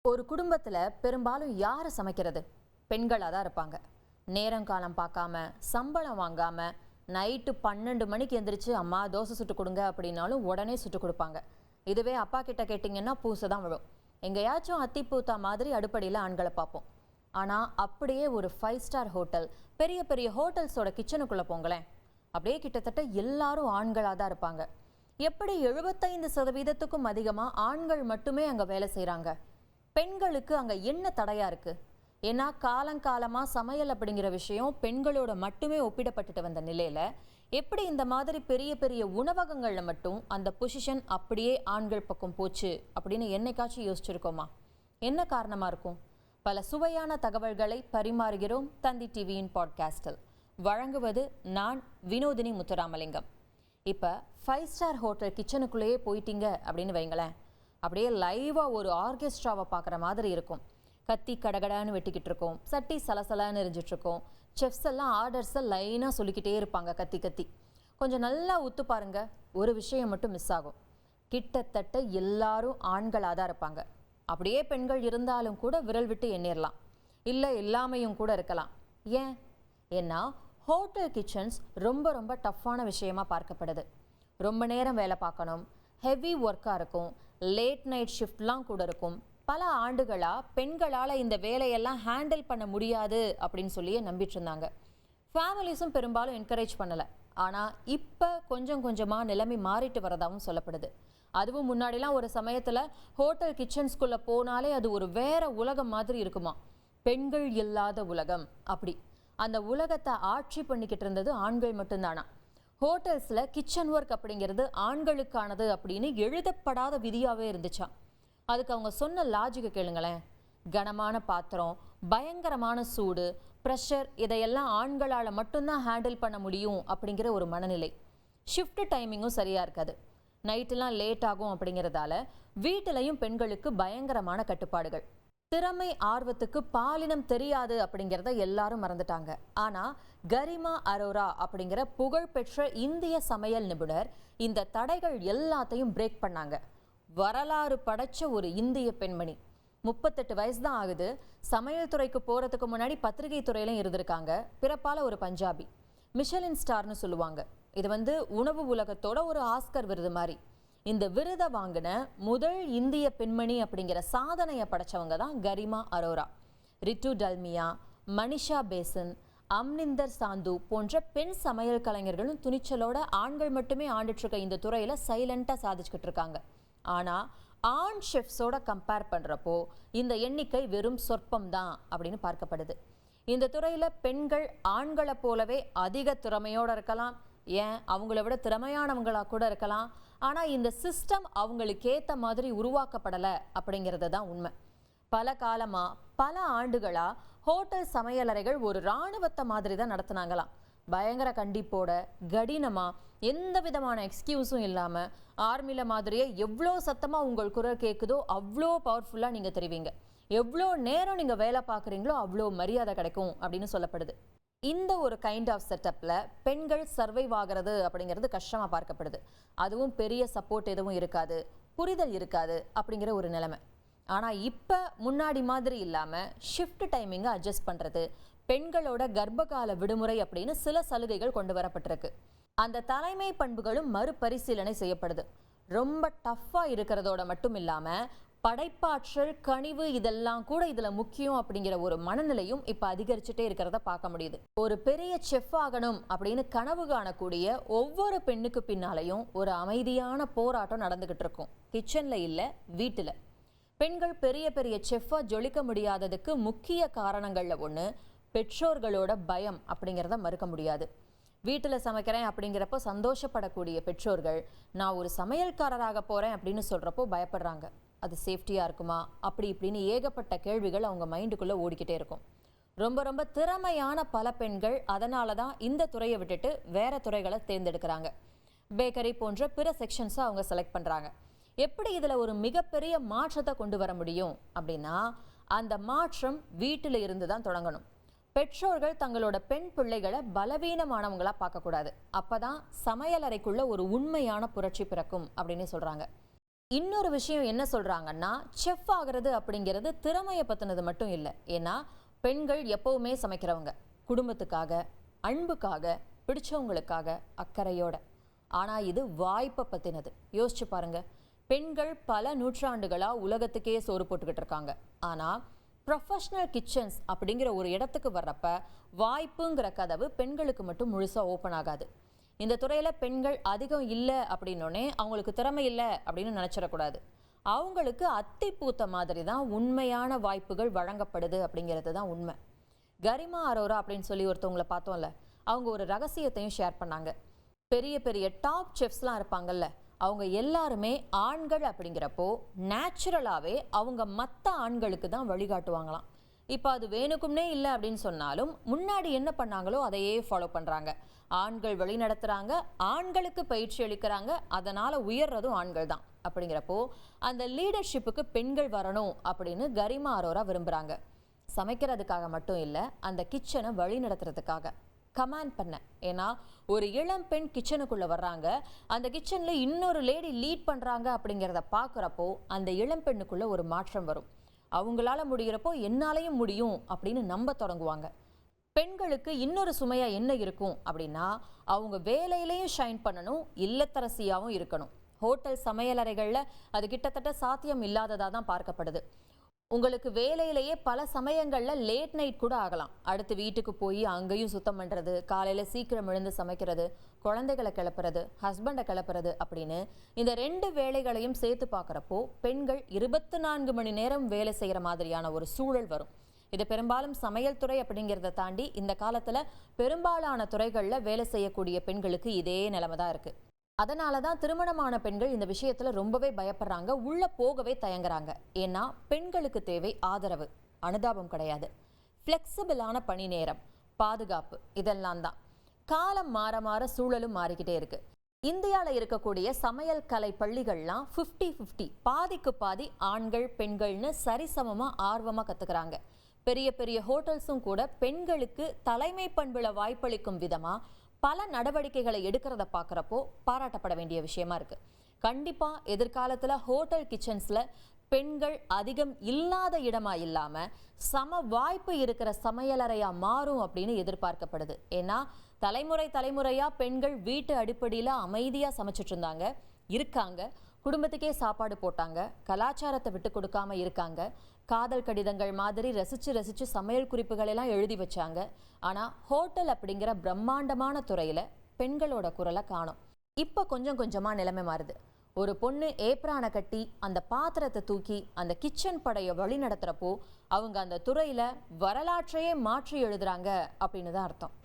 ஒரு குடும்பத்தில் பெரும்பாலும் யார் சமைக்கிறது? பெண்களாக தான் இருப்பாங்க. நேரங்காலம் பார்க்காம சம்பளம் வாங்காமல் நைட்டு 12 மணிக்கு எந்திரிச்சு அம்மா தோசை சுட்டு கொடுங்க அப்படின்னாலும் உடனே சுட்டு கொடுப்பாங்க. இதுவே அப்பா கிட்ட கேட்டிங்கன்னா பூசை தான் விழும். எங்கேயாச்சும் அத்தி பூத்தா மாதிரி அடுப்படியில் ஆண்களை பார்ப்போம். ஆனால் அப்படியே ஒரு 5 ஸ்டார் ஹோட்டல், பெரிய பெரிய ஹோட்டல்ஸோட கிச்சனுக்குள்ளே போங்களேன், அப்படியே கிட்டத்தட்ட எல்லாரும் ஆண்களாக தான் இருப்பாங்க. எப்படி 75% அதிகமாக ஆண்கள் மட்டுமே அங்கே வேலை செய்கிறாங்க? பெண்களுக்கு அங்கே என்ன தடையா இருக்கு? ஏன்னா காலங்காலமாக சமையல் அப்படிங்கிற விஷயம் பெண்களோட மட்டுமே ஒப்பிடப்பட்டுட்டு வந்த நிலையில எப்படி இந்த மாதிரி பெரிய பெரிய உணவகங்களில் மட்டும் அந்த பொசிஷன் அப்படியே ஆண்கள் பக்கம் போச்சு அப்படின்னு என்னைக்காச்சும் யோசிச்சிருக்கோமா? என்ன காரணமாக இருக்கும்? பல சுவையான தகவல்களை பரிமாறுகிறோம் தந்தி டிவியின் பாட்காஸ்டில். வழங்குவது நான் வினோதினி முத்துராமலிங்கம். இப்போ 5 ஸ்டார் ஹோட்டல் கிச்சனுக்குள்ளேயே போயிட்டீங்க அப்படின்னு வைங்களேன், அப்படியே லைவாக ஒரு ஆர்கெஸ்ட்ராவை பார்க்குற மாதிரி இருக்கும். கத்தி கடகடான்னு வெட்டிக்கிட்டு இருக்கோம், சட்டி சலசலான்னு எரிஞ்சிட்ருக்கோம். செஃப்ஸ் எல்லாம் ஆர்டர்ஸை லைனாக சொல்லிக்கிட்டே இருப்பாங்க கத்தி கத்தி. கொஞ்சம் நல்லா உத்து பாருங்க, ஒரு விஷயம் மட்டும் மிஸ் ஆகும். கிட்டத்தட்ட எல்லாரும் ஆண்களாக தான் இருப்பாங்க. அப்படியே பெண்கள் இருந்தாலும் கூட விரல் விட்டு எண்ணிடலாம், இல்லை எல்லாமையும் கூட இருக்கலாம். ஏன்னா ஹோட்டல் கிச்சன்ஸ் ரொம்ப ரொம்ப டஃப்பான விஷயமா பார்க்கப்படுது. ரொம்ப நேரம் வேலை பார்க்கணும், ஹெவி ஒர்க்காக இருக்கும், லேட் நைட் ஷிஃப்ட்லாம் கூட இருக்கும். பல ஆண்டுகளாக பெண்களால் இந்த வேலையெல்லாம் ஹேண்டில் பண்ண முடியாது அப்படின்னு சொல்லியே நம்பிட்டு இருந்தாங்க. ஃபேமிலிஸும் பெரும்பாலும் என்கரேஜ் பண்ணலை. ஆனால் இப்போ கொஞ்சம் கொஞ்சமாக நிலைமை மாறிட்டு வரதாகவும் சொல்லப்படுது. அதுவும் முன்னாடிலாம் ஒரு சமயத்தில் ஹோட்டல் கிச்சன்ஸ்குள்ளே போனாலே அது ஒரு வேற உலகம் மாதிரி இருக்குமா, பெண்கள் இல்லாத உலகம். அப்படி அந்த உலகத்தை ஆட்சி பண்ணிக்கிட்டு இருந்தது ஆண்கள் மட்டும்தானா. ஹோட்டல்ஸில் கிச்சன் ஒர்க் அப்படிங்கிறது ஆண்களுக்கானது அப்படின்னு எழுதப்படாத விதியாகவே இருந்துச்சா. அதுக்கு அவங்க சொன்ன லாஜிக்கை கேளுங்களேன். கனமான பாத்திரம், பயங்கரமான சூடு, ப்ரெஷர், இதையெல்லாம் ஆண்களால் மட்டும்தான் ஹேண்டில் பண்ண முடியும் அப்படிங்கிற ஒரு மனநிலை. ஷிஃப்ட் டைமிங்கும் சரியாக இருக்காது, நைட்டெல்லாம் லேட் ஆகும் அப்படிங்கிறதால வீட்டிலையும் பெண்களுக்கு பயங்கரமான கட்டுப்பாடுகள். திறமை ஆர்வத்துக்கு பாலினம் தெரியாது அப்படிங்கிறத எல்லாரும் மறந்துட்டாங்க. ஆனால் கரிமா அரோரா அப்படிங்கிற புகழ்பெற்ற இந்திய சமையல் நிபுணர் இந்த தடைகள் எல்லாத்தையும் பிரேக் பண்ணாங்க. வரலாறு படைச்ச ஒரு இந்திய பெண்மணி. 38 வயசு தான் ஆகுது. சமையல் துறைக்கு போகிறதுக்கு முன்னாடி பத்திரிகை துறையிலும் இருந்திருக்காங்க. பிறப்பால ஒரு பஞ்சாபி. மிஷலின் ஸ்டார்னு சொல்லுவாங்க. இது உணவு உலகத்தோட ஒரு ஆஸ்கர் விருது மாதிரி. இந்த விருதை வாங்கின முதல் இந்திய பெண்மணி அப்படிங்கிற சாதனையை படைச்சவங்க தான் கரிமா அரோரா. ரிட்டு டல்மியா, மனிஷா பேசன், அம்னிந்தர் சாந்து போன்ற பெண் சமையல் கலைஞர்களும் துணிச்சலோட ஆண்கள் மட்டுமே ஆண்டுட்டு இருக்க இந்த துறையில சைலண்டாக சாதிச்சுக்கிட்டு இருக்காங்க. ஆனால் ஆண் ஷெஃப்ஸோட கம்பேர் பண்ணுறப்போ இந்த எண்ணிக்கை வெறும் சொற்பம் தான் அப்படின்னு பார்க்கப்படுது. இந்த துறையில் பெண்கள் ஆண்களை போலவே அதிக திறமையோடு இருக்கலாம், ஏன் அவங்கள விட திறமையானவங்களாக கூட இருக்கலாம். ஆனால் இந்த சிஸ்டம் அவங்களுக்கு ஏற்ற மாதிரி உருவாக்கப்படலை அப்படிங்கிறது தான் உண்மை. பல காலமாக பல ஆண்டுகளாக ஹோட்டல் சமையலறைகள் ஒரு இராணுவத்தை மாதிரி தான் நடத்துனாங்களாம். பயங்கர கண்டிப்போட, கடினமாக, எந்த விதமான எக்ஸ்கியூஸும் இல்லாமல் ஆர்மியில் மாதிரியே எவ்வளோ சத்தமாக உங்கள் குரல் கேட்குதோ அவ்வளோ பவர்ஃபுல்லாக நீங்கள் தெரிவிங்க, எவ்வளோ நேரம் நீங்கள் வேலை பார்க்குறீங்களோ அவ்வளோ மரியாதை கிடைக்கும் அப்படின்னு சொல்லப்படுது. இந்த ஒரு கைண்ட் ஆஃப் செட்டப்பில் பெண்கள் சர்வைவ் ஆகிறது அப்படிங்கிறது கஷ்டமாக பார்க்கப்படுது. அதுவும் பெரிய சப்போர்ட் எதுவும் இருக்காது, புரிதல் இருக்காது அப்படிங்கிற ஒரு நிலைமை. ஆனால் இப்போ முன்னாடி மாதிரி இல்லாமல் ஷிஃப்ட் டைமிங்கை அட்ஜஸ்ட் பண்ணுறது, பெண்களோட கர்ப்பகால விடுமுறை அப்படின்னு சில சலுகைகள் கொண்டு வரப்பட்டிருக்கு. அந்த தலைமை பண்புகளும் மறுபரிசீலனை செய்யப்படுது. ரொம்ப டஃப்பாக இருக்கிறதோட மட்டும் இல்லாமல் படைப்பாற்றல், கனிவு இதெல்லாம் கூட இதில் முக்கியம் அப்படிங்கிற ஒரு மனநிலையும் இப்போ அதிகரிச்சுட்டே இருக்கிறத பார்க்க முடியுது. ஒரு பெரிய செஃப் ஆகணும் அப்படின்னு கனவு காணக்கூடிய ஒவ்வொரு பெண்ணுக்கு பின்னாலையும் ஒரு அமைதியான போராட்டம் நடந்துகிட்டு இருக்கும். கிச்சனில் இல்லை, வீட்டில். பெண்கள் பெரிய பெரிய செஃப்பாக ஜொலிக்க முடியாததுக்கு முக்கிய காரணங்களில் ஒன்று பெற்றோர்களோட பயம் அப்படிங்கிறத மறுக்க முடியாது. வீட்டில் சமைக்கிறேன் அப்படிங்கிறப்போ சந்தோஷப்படக்கூடிய பெற்றோர்கள் நான் ஒரு சமையல்காரராக போகிறேன் அப்படின்னு சொல்கிறப்போ பயப்படுறாங்க. அது சேஃப்டியாக இருக்குமா, அப்படி இப்படின்னு ஏகப்பட்ட கேள்விகள் அவங்க மைண்டுக்குள்ளே ஓடிக்கிட்டே இருக்கும். ரொம்ப ரொம்ப திறமையான பல பெண்கள் அதனால தான் இந்த துறையை விட்டுட்டு வேறு துறைகளை தேர்ந்தெடுக்கிறாங்க. பேக்கரி போன்ற பிற செக்ஷன்ஸை அவங்க செலக்ட் பண்ணுறாங்க. எப்படி இதில் ஒரு மிகப்பெரிய மாற்றத்தை கொண்டு வர முடியும் அப்படின்னா, அந்த மாற்றம் வீட்டில் இருந்து தான் தொடங்கணும். பெற்றோர்கள் தங்களோட பெண் பிள்ளைகளை பலவீனமானவங்களா பார்க்கக்கூடாது. அப்பதான் சமையலறைக்குள்ள ஒரு உண்மையான புரட்சி பிறக்கும் அப்படின்னு சொல்றாங்க. இன்னொரு விஷயம் என்ன சொல்றாங்கன்னா, செஃப் ஆகிறது அப்படிங்கிறது திறமையை பத்தினது மட்டும் இல்லை. ஏன்னா பெண்கள் எப்பவுமே சமைக்கிறவங்க, குடும்பத்துக்காக, அன்புக்காக, பிடிச்சவங்களுக்காக, அக்கறையோட. ஆனா இது வாய்ப்பை பத்தினது. யோசிச்சு பாருங்க, பெண்கள் பல நூற்றாண்டுகளா உலகத்துக்கே சோறு போட்டுக்கிட்டு இருக்காங்க. ஆனா ப்ரொஃபஷனல் கிச்சன்ஸ் அப்படிங்கிற ஒரு இடத்துக்கு வர்றப்ப வாய்ப்புங்கிற கதவு பெண்களுக்கு மட்டும் முழுசா ஓப்பன் ஆகாது. இந்த துறையில பெண்கள் அதிகம் இல்லை அப்படின்னோடனே அவங்களுக்கு திறமை இல்லை அப்படின்னு நினைச்சிடக்கூடாது. அவங்களுக்கு அத்தி பூத்த மாதிரி தான் உண்மையான வாய்ப்புகள் வழங்கப்படுது அப்படிங்கிறது தான் உண்மை. கரிமா அரோரா அப்படின்னு சொல்லி ஒருத்தவங்களை பார்த்தோம்ல, அவங்க ஒரு ரகசியத்தையும் ஷேர் பண்ணாங்க. பெரிய பெரிய டாப் செஃப்ஸ்லாம் இருப்பாங்கல்ல, அவங்க எல்லாருமே ஆண்கள் அப்படிங்கிறப்போ நேச்சுரலாகவே அவங்க மற்ற ஆண்களுக்கு தான் வழிகாட்டுவாங்களாம். இப்போ அது வேணுக்கும்னே இல்லை அப்படின்னு சொன்னாலும் முன்னாடி என்ன பண்ணாங்களோ அதையே ஃபாலோ பண்ணுறாங்க. ஆண்கள் வழி நடத்துகிறாங்க, ஆண்களுக்கு பயிற்சி அளிக்கிறாங்க, அதனால் உயர்றதும் ஆண்கள் தான். அப்படிங்கிறப்போ அந்த லீடர்ஷிப்புக்கு பெண்கள் வரணும் அப்படின்னு கரிமா அரோரா விரும்புகிறாங்க. சமைக்கிறதுக்காக மட்டும் இல்லை, அந்த கிச்சனை வழி நடத்துறதுக்காக, கமாண்ட் பண்ண. ஏன்னா ஒரு இளம் பெண் கிச்சனுக்குள்ளே வர்றாங்க, அந்த கிச்சனில் இன்னொரு லேடி லீட் பண்ணுறாங்க அப்படிங்கிறத பார்க்குறப்போ அந்த இளம் பெண்ணுக்குள்ளே ஒரு மாற்றம் வரும். அவங்களால முடிகிறப்போ என்னாலையும் முடியும் அப்படின்னு நம்ப தொடங்குவாங்க. பெண்களுக்கு இன்னொரு சுமையா என்ன இருக்கும் அப்படின்னா, அவங்க வேலையிலையும் ஷைன் பண்ணணும், இல்லத்தரசியாகவும் இருக்கணும். ஹோட்டல் சமையலறைகளில் அது கிட்டத்தட்ட சாத்தியம் இல்லாததாக தான் பார்க்கப்படுது. உங்களுக்கு வேலையிலேயே பல சமயங்களில் லேட் நைட் கூட ஆகலாம். அடுத்து வீட்டுக்கு போய் அங்கேயும் சுத்தம் பண்ணுறது, காலையில் சீக்கிரம் எழுந்து சமைக்கிறது, குழந்தைகளை கிளப்புறது, ஹஸ்பண்டை கிளப்புறது அப்படின்னு இந்த 2 வேலைகளையும் சேர்த்து பார்க்குறப்போ பெண்கள் 24 மணி நேரம் வேலை செய்கிற மாதிரியான ஒரு சூழல் வரும். இது பெரும்பாலும் சமையல் துறை அப்படிங்கிறத தாண்டி இந்த காலத்தில் பெரும்பாலான துறைகளில் வேலை செய்யக்கூடிய பெண்களுக்கு இதே நிலைமை தான் இருக்குது. அதனால தான் திருமணமான பெண்கள் இந்த விஷயத்துல ரொம்பவே பயப்படுறாங்க, உள்ள போகவே தயங்குறாங்க. ஏன்னா பெண்களுக்கு தேவை ஆதரவு, அனுதாபம் கிடையாது. ஃப்ளெக்சிபிளான பணி நேரம், பாதுகாப்பு, இதெல்லாம் தான். காலம் மாற மாற சூழலும் மாறிக்கிட்டே இருக்கு. இந்தியாவில் இருக்கக்கூடிய சமையல் கலை பள்ளிகள்லாம் 50-50, பாதிக்கு பாதி ஆண்கள் பெண்கள்னு சரிசமமாக ஆர்வமாக கற்றுக்கிறாங்க. பெரிய பெரிய ஹோட்டல்ஸும் கூட பெண்களுக்கு தலைமை பண்புல வாய்ப்பளிக்கும் விதமாக பல நடவடிக்கைகளை எடுக்கிறத பார்க்குறப்போ பாராட்டப்பட வேண்டிய விஷயமா இருக்குது. கண்டிப்பாக எதிர்காலத்தில் ஹோட்டல் கிச்சன்ஸில் பெண்கள் அதிகம் இல்லாத இடமா இல்லாமல் சம வாய்ப்பு இருக்கிற சமையலறையாக மாறும் அப்படின்னு எதிர்பார்க்கப்படுது. ஏன்னா தலைமுறையாக பெண்கள் வீட்டு அடிப்படையில் அமைதியாக சமைச்சிட்டு இருக்காங்க, குடும்பத்துக்கே சாப்பாடு போட்டாங்க, கலாச்சாரத்தை விட்டு கொடுக்காம இருக்காங்க, காதல் கடிதங்கள் மாதிரி ரசிச்சு சமையல் குறிப்புகள் எல்லாம் எழுதி வச்சாங்க. ஆனால் ஹோட்டல் அப்படிங்கிற பிரம்மாண்டமான துறையில் பெண்களோட குரலை காணோம். இப்போ கொஞ்சம் கொஞ்சமாக நிலைமை மாறுது. ஒரு பொண்ணு ஏப்ரானை கட்டி அந்த பாத்திரத்தை தூக்கி அந்த கிச்சன் படையை வழி நடத்துகிறப்போ அவங்க அந்த துறையில் வரலாற்றையே மாற்றி எழுதுறாங்க அப்படின்னு தான் அர்த்தம்.